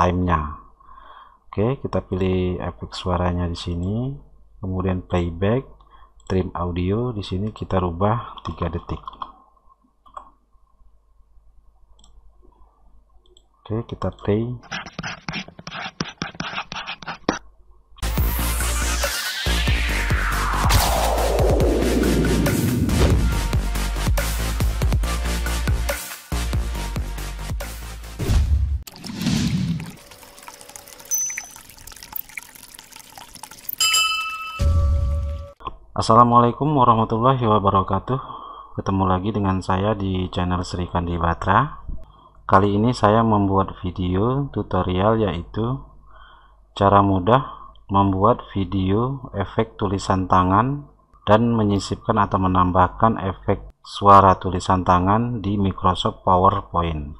time-nya. Oke, kita pilih efek suaranya di sini, kemudian playback, trim audio di sini kita rubah 3 detik. Oke, kita play. Assalamualaikum warahmatullahi wabarakatuh. Ketemu lagi dengan saya di channel Sri Kandi Batra. Kali ini saya membuat video tutorial yaitu cara mudah membuat video efek tulisan tangan dan menyisipkan atau menambahkan efek suara tulisan tangan di Microsoft PowerPoint.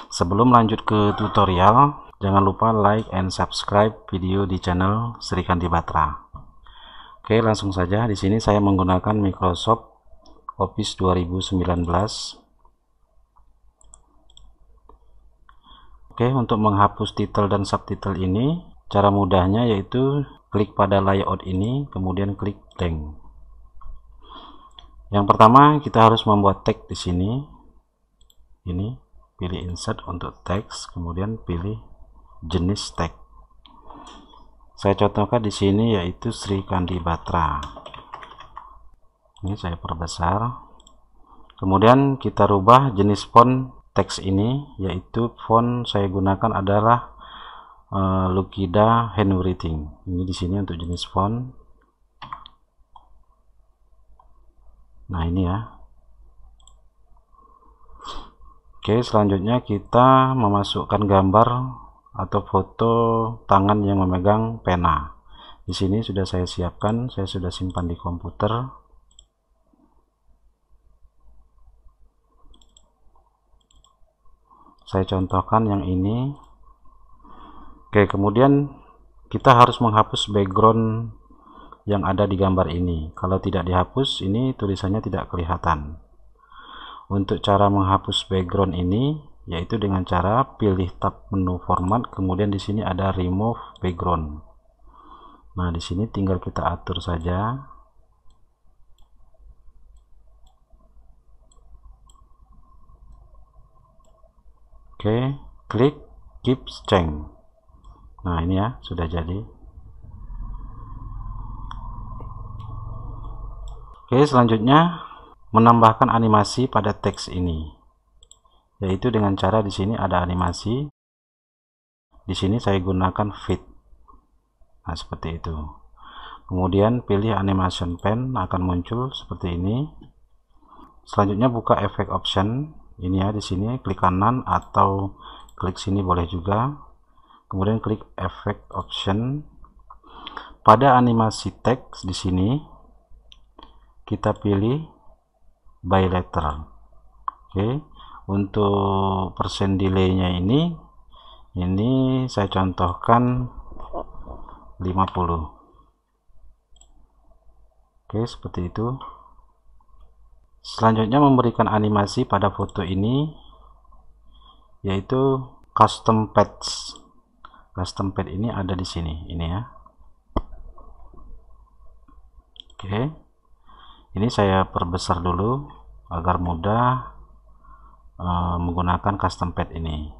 Sebelum lanjut ke tutorial, jangan lupa like and subscribe video di channel Sri Kandi Batra. Oke, langsung saja. Di sini saya menggunakan Microsoft Office 2019. Oke, untuk menghapus titel dan subtitle ini, cara mudahnya yaitu klik pada layout ini, kemudian klik blank. Yang pertama, kita harus membuat tag di sini. Ini, pilih insert untuk teks, kemudian pilih jenis tag. Saya contohkan di sini yaitu Sri Kandi Batra. Ini saya perbesar. Kemudian kita rubah jenis font teks ini, yaitu font saya gunakan adalah Lukida Handwriting. Ini di sini untuk jenis font. Nah, ini ya. Oke, selanjutnya kita memasukkan gambar atau foto tangan yang memegang pena. Di sini sudah saya siapkan, saya sudah simpan di komputer. Saya contohkan yang ini. Oke, kemudian kita harus menghapus background yang ada di gambar ini. Kalau tidak dihapus, ini tulisannya tidak kelihatan. Untuk cara menghapus background ini yaitu dengan cara pilih tab menu format, kemudian di sini ada remove background. Nah, di sini tinggal kita atur saja. Oke, klik keep change. Nah, ini ya, sudah jadi. Oke, selanjutnya menambahkan animasi pada teks ini, yaitu dengan cara di sini ada animasi. Di sini saya gunakan fit. Nah, seperti itu. Kemudian pilih animation pen, akan muncul seperti ini. Selanjutnya buka efek option. Ini ya, di sini klik kanan atau klik sini boleh juga. Kemudian klik efek option. Pada animasi teks di sini kita pilih by letter. Oke, untuk persen delay-nya ini saya contohkan 50. Oke, seperti itu. Selanjutnya memberikan animasi pada foto ini yaitu custom patch. Custom patch ini ada di sini, ini ya. Oke, ini saya perbesar dulu agar mudah menggunakan custom patch ini.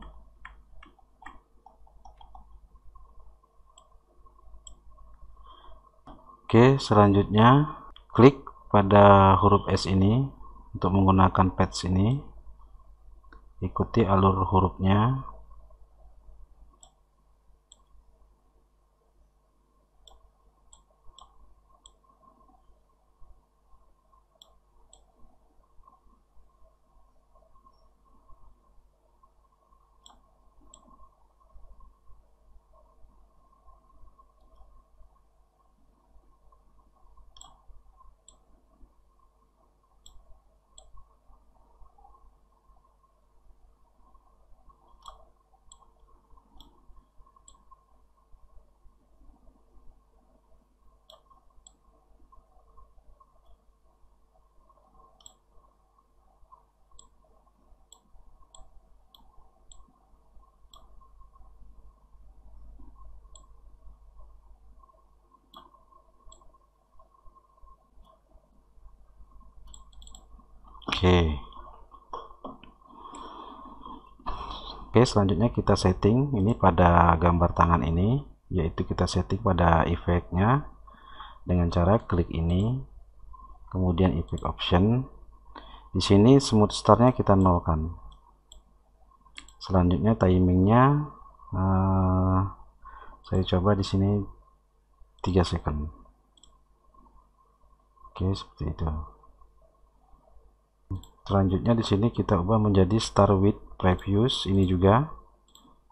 Oke, selanjutnya klik pada huruf S ini untuk menggunakan patch ini. Ikuti alur hurufnya. Oke, selanjutnya kita setting ini pada gambar tangan ini, yaitu kita setting pada efeknya dengan cara klik ini, kemudian effect option. Di sini smooth startnya kita nolkan. Selanjutnya timingnya saya coba di sini 3 second. Oke, seperti itu. Selanjutnya di sini kita ubah menjadi start with previous, ini juga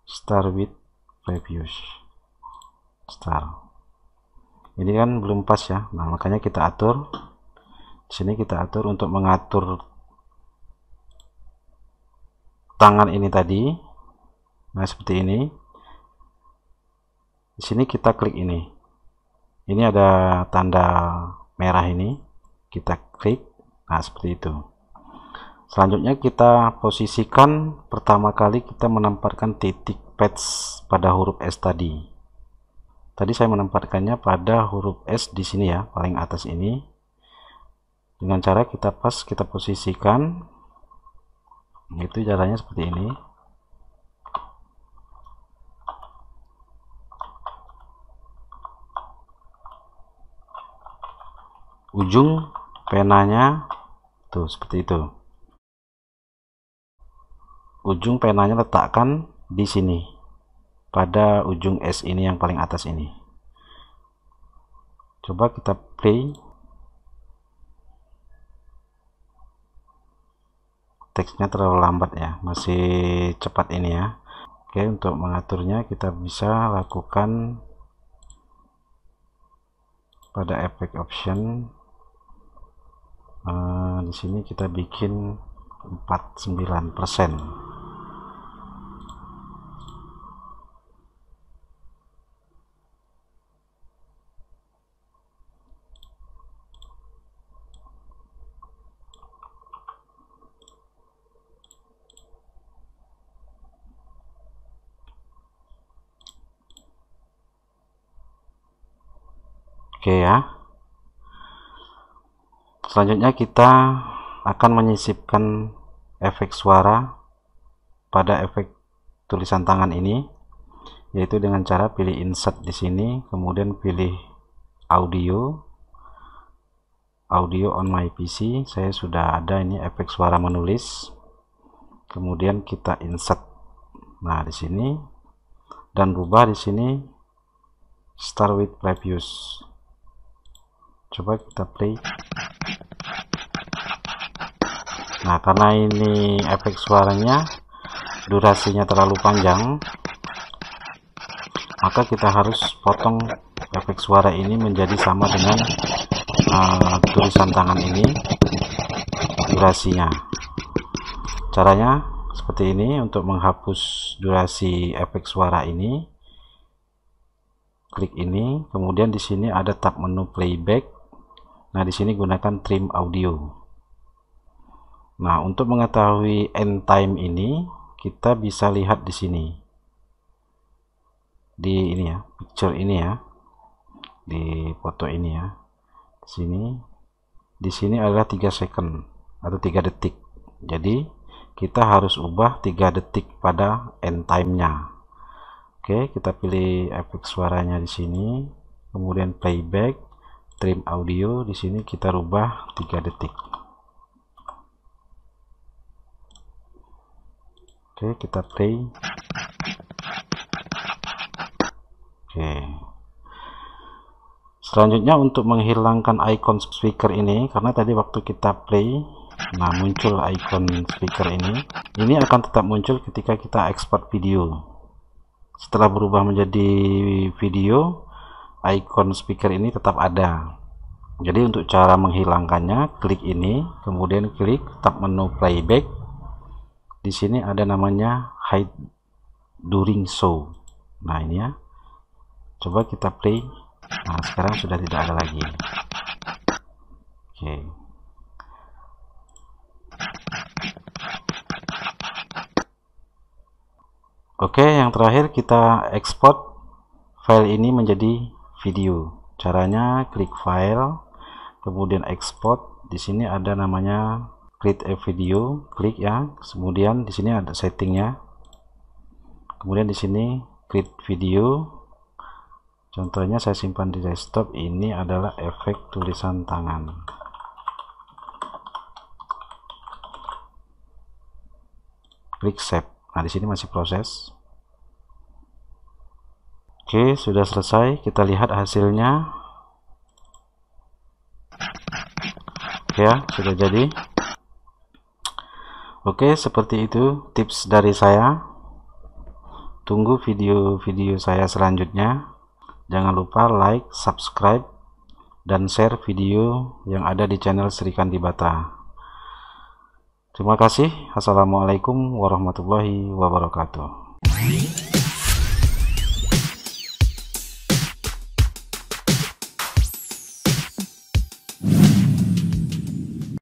start with previous. Ini kan belum pas ya. Nah, makanya kita atur. Di sini kita atur untuk mengatur tangan ini tadi. Nah, seperti ini. Di sini kita klik ini. Ini ada tanda merah ini. Kita klik. Nah, seperti itu. Selanjutnya kita posisikan, pertama kali kita menempatkan titik patch pada huruf S tadi. Tadi saya menempatkannya pada huruf S di sini ya, paling atas ini. Dengan cara kita kita posisikan. Itu caranya seperti ini. Ujung penanya tuh seperti itu. Ujung penanya letakkan di sini pada ujung S ini yang paling atas ini. Coba kita play. Teksnya terlalu lambat ya, masih cepat ini ya. Oke, untuk mengaturnya kita bisa lakukan pada effect option. Di sini kita bikin 49%. Oke ya. Selanjutnya kita akan menyisipkan efek suara pada efek tulisan tangan ini, yaitu dengan cara pilih insert di sini, kemudian pilih audio on my PC. Saya sudah ada ini efek suara menulis, kemudian kita insert. Nah, di sini dan rubah di sini start with previous. Coba kita play. Nah, karena ini efek suaranya durasinya terlalu panjang, maka kita harus potong efek suara ini menjadi sama dengan tulisan tangan ini durasinya. Caranya seperti ini. Untuk menghapus durasi efek suara ini, klik ini, kemudian di sini ada tab menu playback. Nah, di sini gunakan trim audio. Nah, untuk mengetahui end time ini kita bisa lihat di sini, di ini ya, picture ini ya, di foto ini ya. Di sini adalah 3 second atau 3 detik. Jadi kita harus ubah 3 detik pada end time-nya. Oke, kita pilih efek suaranya di sini, kemudian playback, trim audio. Di sini kita rubah 3 detik. Oke, kita play. Oke. Selanjutnya untuk menghilangkan icon speaker ini, karena tadi waktu kita play, nah muncul icon speaker ini akan tetap muncul ketika kita export video. Setelah berubah menjadi video, icon speaker ini tetap ada. Jadi untuk cara menghilangkannya, klik ini, kemudian klik tab menu playback. Di sini ada namanya hide during show. Nah, ini ya. Coba kita play. Nah, sekarang sudah tidak ada lagi. Oke. Oke, yang terakhir kita ekspor file ini menjadi video. Caranya klik file, kemudian ekspor. Di sini ada namanya create a video, klik ya. Kemudian di sini ada settingnya. Kemudian di sini create video. Contohnya saya simpan di desktop. Ini adalah efek tulisan tangan. Klik save. Nah, di sini masih proses. Oke, sudah selesai. Kita lihat hasilnya. Ya, sudah jadi. Oke, seperti itu tips dari saya. Tunggu video-video saya selanjutnya. Jangan lupa like, subscribe, dan share video yang ada di channel Srikandi Bata. Terima kasih. Assalamualaikum warahmatullahi wabarakatuh.